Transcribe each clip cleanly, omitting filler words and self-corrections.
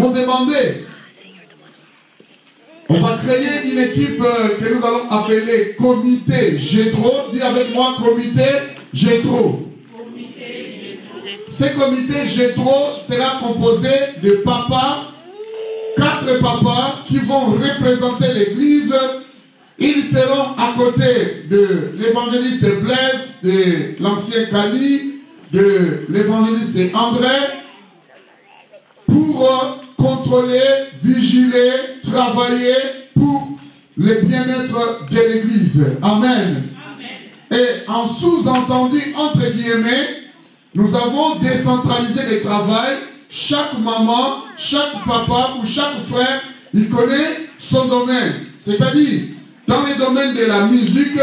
m'ont demandé. On va créer une équipe que nous allons appeler Comité Jétro. Dis avec moi, Comité Jétro. Ce comité Jétro sera composé de papas, 4 papas qui vont représenter l'église. Ils seront à côté de l'évangéliste Blaise, de l'ancien Cali, de l'évangéliste André, pour contrôler, vigiler, travailler pour le bien-être de l'église. Amen. Et en sous-entendu, entre guillemets, nous avons décentralisé le travail. Chaque maman, chaque papa ou chaque frère, il connaît son domaine. C'est-à-dire, dans les domaines de la musique,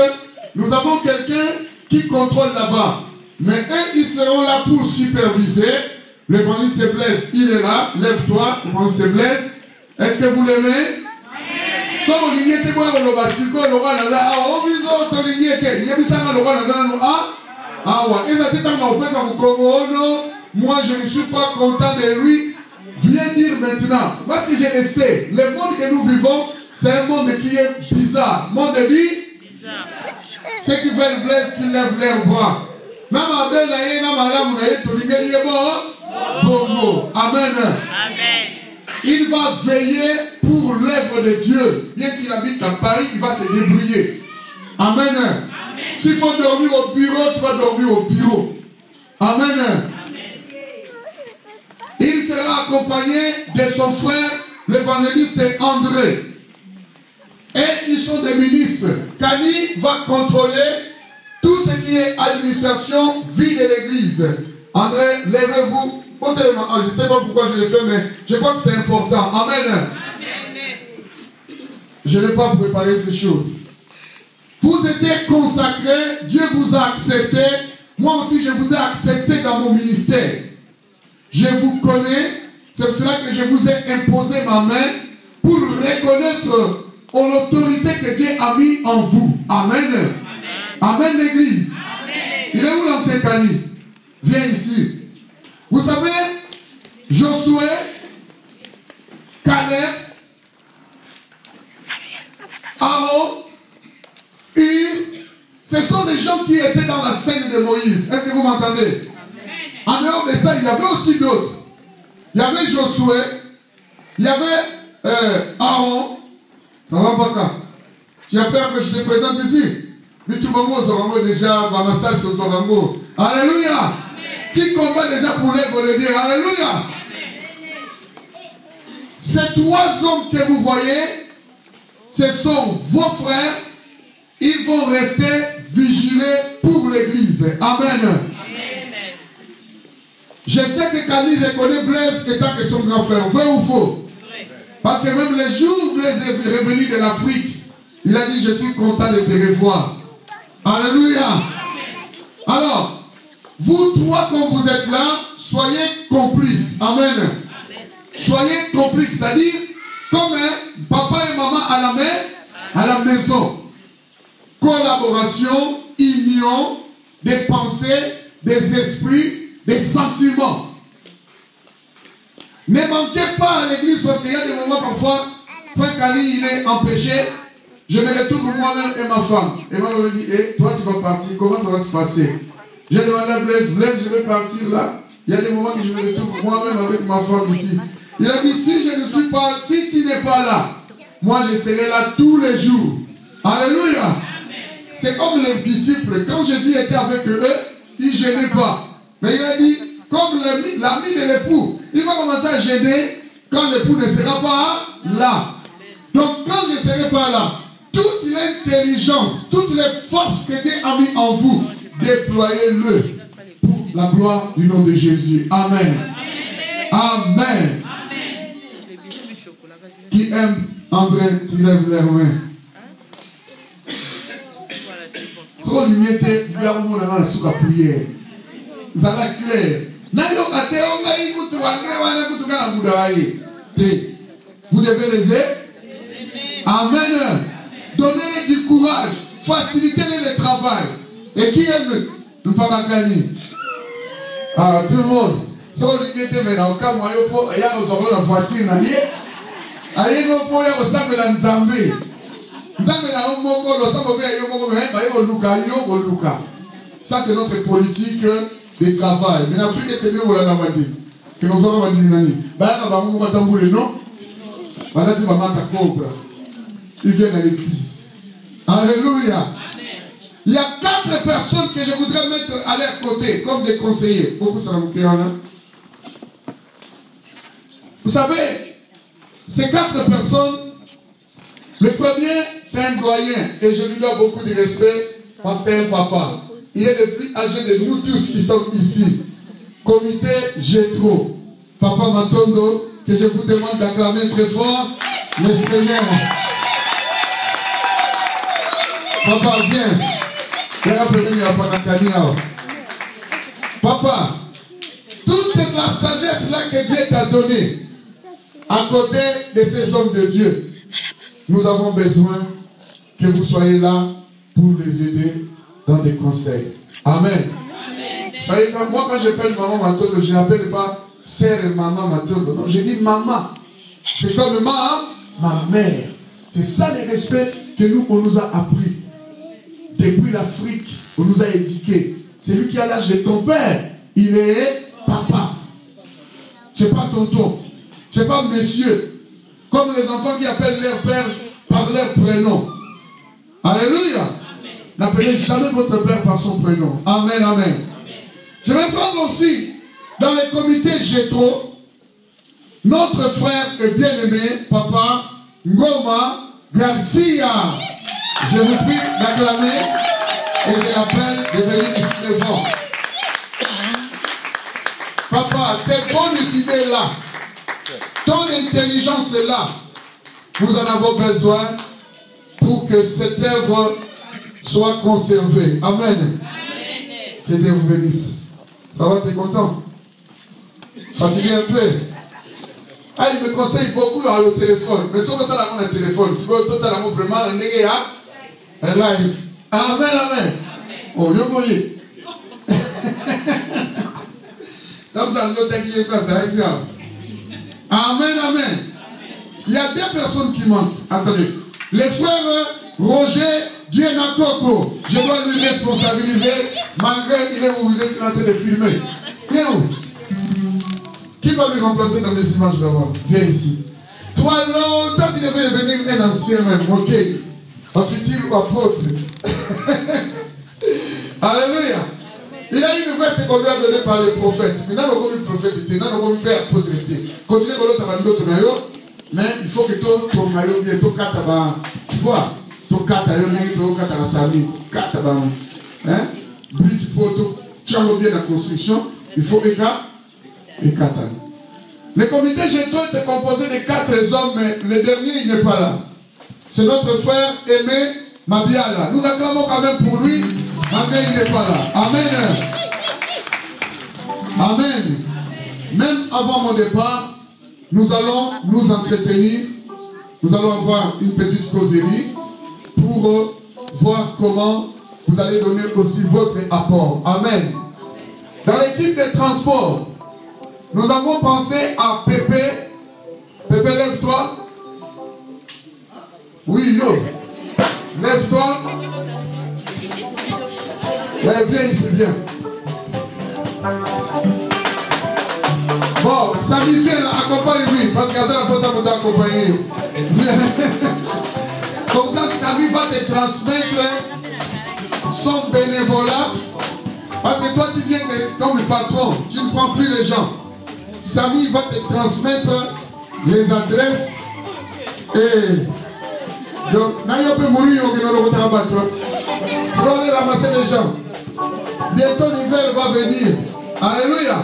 nous avons quelqu'un qui contrôle là-bas. Mais eux, ils seront là pour superviser. L'évangéliste Blaise, il est là. Lève-toi, l'évangéliste Blaise. Est-ce que vous l'aimez? Moi, je ne suis pas content de lui. Viens dire maintenant. Parce que je le sais. Le monde que nous vivons, c'est un monde qui est bizarre. Monde dit, ceux qui veulent Blaise, qui lèvent leurs bras. Amen. Amen. Il va veiller pour l'œuvre de Dieu. Bien qu'il habite à Paris, il va se débrouiller. Amen. Amen. S'il faut dormir au bureau, tu vas dormir au bureau. Amen. Amen. Il sera accompagné de son frère, l'évangéliste André. Et ils sont des ministres. Kani va contrôler tout ce qui est administration, vie de l'église. André, levez-vous. Je ne sais pas pourquoi je l'ai fait, mais je crois que c'est important. Amen. Amen. Je n'ai pas préparé ces choses. Vous étiez consacrés, Dieu vous a accepté. Moi aussi, je vous ai accepté dans mon ministère. Je vous connais. C'est pour cela que je vous ai imposé ma main pour reconnaître l'autorité que Dieu a mis en vous. Amen. Amen, Amen l'église. Il est où l'ancien Kani? Viens ici. Vous savez, Josué, Caleb, Aaron, Hur, ce sont des gens qui étaient dans la scène de Moïse. Est-ce que vous m'entendez? En dehors de ça, il y avait aussi d'autres. Il y avait Josué, il y avait Aaron. Ça va pas quand? Tu as peur que je te présente ici? Mais tout le monde Zorango déjà, Bamassas Zorango. Alléluia! Qui combat déjà pour l'œuvre de Dieu? Alléluia! Ces 3 hommes que vous voyez, ce sont vos frères. Ils vont rester vigilés pour l'église. Amen. Je sais que Camille reconnaît Blaise étant que son grand frère. Vrai ou faux? Parce que même le jour où Blaise est revenu de l'Afrique, il a dit, je suis content de te revoir. Alléluia. Alors, vous 3, quand vous êtes là, soyez complices. Amen. Soyez complices, c'est-à-dire, comme papa et maman à la maison. Collaboration, union, des pensées, des esprits, des sentiments. Ne manquez pas à l'église parce qu'il y a des moments parfois, frère Kali, il est empêché. Je me retrouve moi-même et ma femme. Et moi, je me dis, hey, toi, tu vas partir. Comment ça va se passer? J'ai demandé à Blaise, je vais partir là. Il y a des moments que je me retrouve moi-même avec ma femme ici. Il a dit, si je ne suis pas, si tu n'es pas là, moi, je serai là tous les jours. Alléluia. C'est comme les disciples. Quand Jésus était avec eux, il ne gênait pas. Mais il a dit, comme l'ami de l'époux, il va commencer à gêner quand l'époux ne sera pas là. Donc quand je ne serai pas là, toute l'intelligence, toutes les forces que Dieu a mis en vous, déployez-le pour la gloire du nom de Jésus. Amen. Amen. Amen. Qui aime André, qui lève les mains. So limité, lui a mon dans la souka prière. Ça va clair. Nayo kate onga ikutu wangre wana kutuka na mudawaye. Vous devez les aider. Amen. Donnez-les du courage, facilitez-les le travail. Et qui aime le Parakani? Ah, tout le monde. Si on lui dit, mais dans le cas, il y a nos voiture, il y a nos points, il y a nos Nzambé. Ça, c'est notre politique de travail. Mais en Afrique, c'est mieux pour la Namadi. Que nous avons dit, ils viennent à l'église. Alléluia. Il y a 4 personnes que je voudrais mettre à leur côté comme des conseillers. Vous savez, ces 4 personnes, le premier, c'est un doyen, et je lui dois beaucoup de respect, parce que c'est un papa. Il est le plus âgé de nous tous qui sommes ici. Comité Gétro. Papa Matondo, que je vous demande d'acclamer très fort le Seigneur. Papa, viens. Papa, toute la sagesse là que Dieu t'a donnée, à côté de ces hommes de Dieu, nous avons besoin que vous soyez là pour les aider dans des conseils. Amen. Amen. Moi, quand j'appelle maman Matondo, je n'appelle pas sœur et maman Matondo. Non, je dis maman. C'est comme ma mère. C'est ça le respect que nous, on nous a appris. Depuis l'Afrique, on nous a éduqués. C'est lui qui a l'âge de ton père. Il est papa. C'est pas tonton. C'est pas monsieur. Comme les enfants qui appellent leur père par leur prénom. Alléluia. N'appelez jamais votre père par son prénom. Amen, amen. Amen. Je vais prendre aussi dans les comités Gétro notre frère et bien-aimé, papa Ngoma Garcia. Je vous prie d'acclamer et je l'appelle de venir ici devant. Papa, tes bonnes idées là, ton intelligence est là. Nous en avons besoin pour que cette œuvre soit conservée. Amen. Que Dieu vous bénisse. Ça va, t'es content? Fatigué un peu? Ah, il me conseille beaucoup dans le téléphone. Mais si on veut ça dans le téléphone, si on veut ça dans vraiment, on est live. Amen, amen. Oh, yo voyez. Là, vous allez noter qui est quoi, ça va être grave. Amen, amen. Il y a 2 personnes qui manquent. Attendez. Les frères Roger Dienakoko, je dois lui responsabiliser, malgré qu'il est en train de filmer. Viens où? Qui va lui remplacer dans les images d'abord? Viens ici. Toi, longtemps, tu devais devenir un ancien même, ok? Un futur apôtre. Alléluia. Il a eu une verset qu'on lui a donné par les prophètes. Mais dans le comme prophète était, dans le comme père apôtre était. Continuez de l'autre maillot, mais il faut que ton maillot vienne, ton kataba. Tu vois, ton kataba, ton kataba sami, kataba. Hein? Brique pour tout, tchango bien la construction, il faut kataba. Le comité Gétro était composé de 4 hommes, mais le dernier, il n'est pas là. C'est notre frère Aimé Mabiala. Nous acclamons quand même pour lui, malgré il n'est pas là. Amen. Amen. Même avant mon départ, nous allons nous entretenir. Nous allons avoir une petite causerie pour voir comment vous allez donner aussi votre apport. Amen. Dans l'équipe de transport, nous avons pensé à Pépé. Pépé, lève-toi. Oui, yo. Lève-toi. Viens ici, viens. Bon, Samy, viens là, accompagne-lui. Parce qu'à la fois, ça vous doit accompagner. Comme ça, Samy va te transmettre son bénévolat. Parce que toi, tu viens comme le patron. Tu ne prends plus les gens. Samy va te transmettre les adresses. Et donc, il peut mourir au Guinée. Tu vas aller ramasser les gens. Bientôt l'hiver va venir. Alléluia.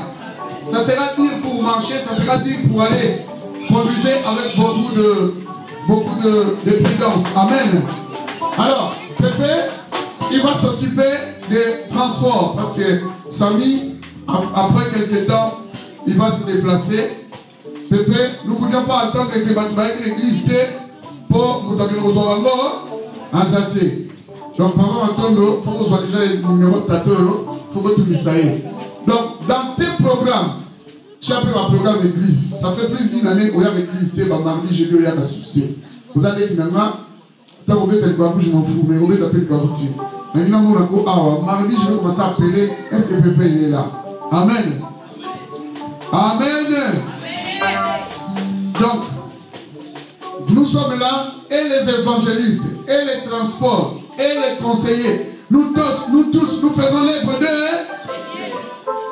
Ça sera dire pour marcher, ça sera dire pour aller conduire avec beaucoup de prudence. Amen. Alors, Pépé, il va s'occuper des transports. Parce que Samy, après quelques temps, il va se déplacer. Pépé, nous ne voulions pas attendre que l'église pour vous donner nos orangs à Zate. Donc, pendant Antondo, il faut qu'on soit déjà les numéros de Tato, il faut que tout ça y est. Donc, dans tes programmes, J'ai appris ma programme d'église. Ça fait plus d'une année où il y a l'église, mardi, jeudi, il y a la suscité. Vous allez finalement, je m'en fous, mais on va t'appeler le babouti. Maintenant, mardi, je vais commencer à appeler, est-ce que Pépé il est là? Amen. Amen. Donc, nous sommes là, et les évangélistes, et les transports, et les conseillers. Nous tous, nous faisons l'œuvre de...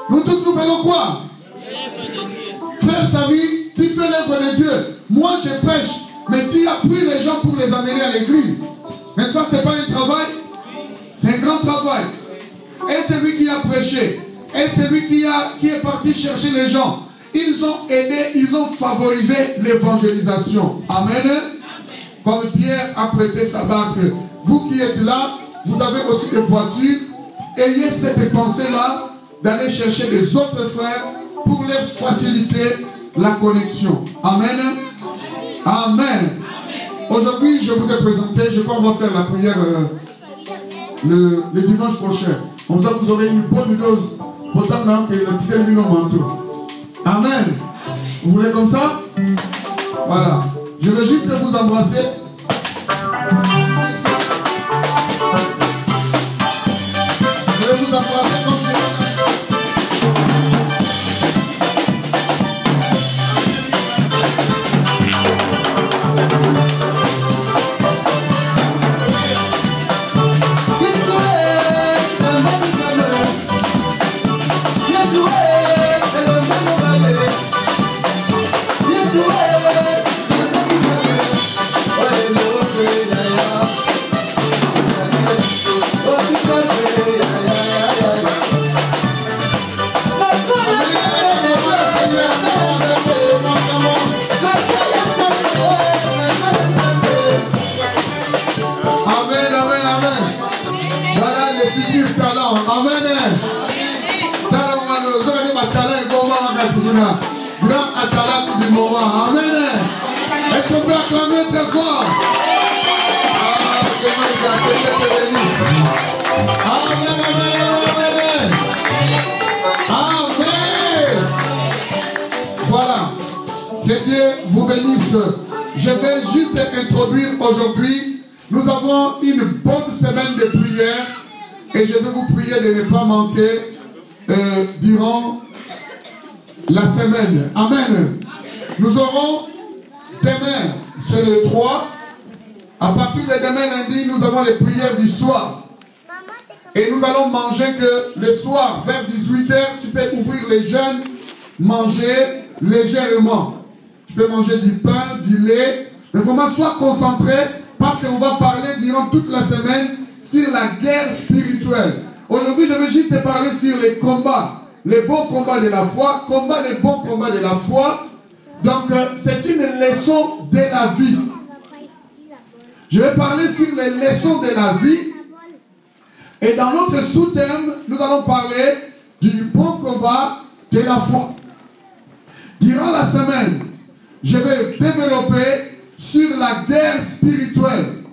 Nous tous, nous faisons quoi? Frère Samy, tu fais l'œuvre de Dieu. Moi, je prêche, mais tu as pris les gens pour les amener à l'église. N'est-ce pas, ce n'est pas un travail? C'est un grand travail. Et celui qui a prêché, et celui qui est parti chercher les gens, ils ont aidé, ils ont favorisé l'évangélisation. Amen. Comme Pierre a prêté sa barque. Vous qui êtes là, vous avez aussi des voitures. Ayez cette pensée-là d'aller chercher les autres frères pour leur faciliter la connexion. Amen. Amen. Aujourd'hui, je vous ai présenté, je crois qu'on va faire la prière le dimanche prochain. Comme ça, vous aurez une bonne dose. Pourtant, que l'entité lui manteau. Amen. Vous voulez comme ça? Voilà. Je veux juste vous embrasser. Je vais vous embrasser comme ça. Grand Atalak du moment. Amen. Est-ce qu'on peut acclamer très fort? Ah, que Dieu te bénisse. Amen, amen, amen. Amen. Voilà. Que Dieu vous bénisse. Je vais juste introduire aujourd'hui. Nous avons une bonne semaine de prière. Et je vais vous prier de ne pas manquer durant la semaine. Amen. Nous aurons demain, c'est le 3. À partir de demain lundi, nous avons les prières du soir. Et nous allons manger que le soir, vers 18h, tu peux ouvrir les jeûnes, manger légèrement. Tu peux manger du pain, du lait. Mais vraiment, sois concentré parce qu'on va parler durant toute la semaine sur la guerre spirituelle. Aujourd'hui, je veux juste te parler sur les combats. Les bons combats de la foi, les bons combats de la foi. Donc, c'est une leçon de la vie. Je vais parler sur les leçons de la vie. Et dans notre sous-thème, nous allons parler du bon combat de la foi. Durant la semaine, je vais développer sur la guerre spirituelle.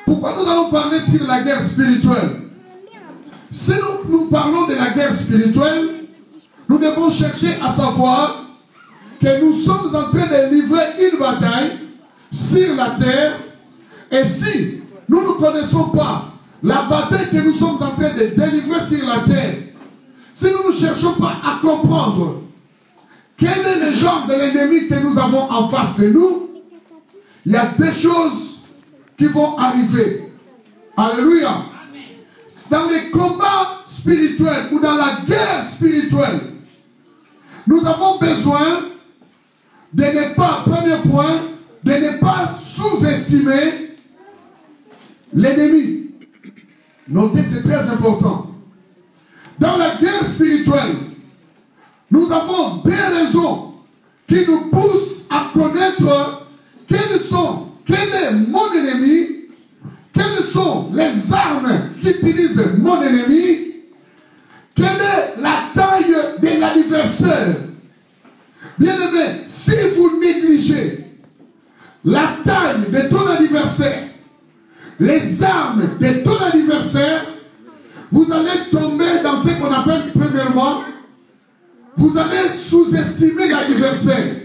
Pourquoi nous allons parler sur la guerre spirituelle? Si nous parlons de la guerre spirituelle, nous devons chercher à savoir que nous sommes en train de livrer une bataille sur la terre. Et si nous ne connaissons pas la bataille que nous sommes en train de délivrer sur la terre, si nous ne cherchons pas à comprendre quel est le genre de l'ennemi que nous avons en face de nous, il y a des choses qui vont arriver. Alléluia. Dans les combats spirituels ou dans la guerre spirituelle, nous avons besoin de ne pas, premier point, de ne pas sous-estimer l'ennemi. Notez, c'est très important. Dans la guerre spirituelle, nous avons des raisons qui nous poussent à connaître quel est mon ennemi, quelles sont les armes qu'utilise mon ennemi, quelle est la taille de l'adversaire. Bien-aimé, si vous négligez la taille de ton adversaire, les armes de ton adversaire, vous allez tomber dans ce qu'on appelle premièrement, Vous allez sous-estimer l'adversaire.